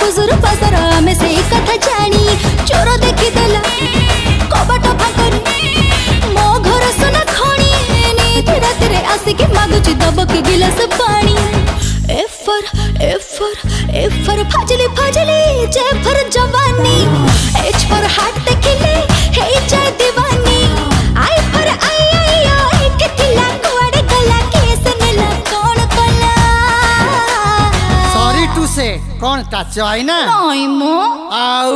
हुजूर पसरा में से कथा जानी चोर देखी देला कबाट फाकरी मो घर सुना खणी नीति रातिरे आसिकी मागुची दबकी गिलास पानी F for Fazli Fazli J for जवानी H for हार्ट देखिले हे जाय दीवानी I for आई के थिला कुआडे गला केस नेला कौन कला सॉरी टू से कौन ता चाइना नाइ मो आउ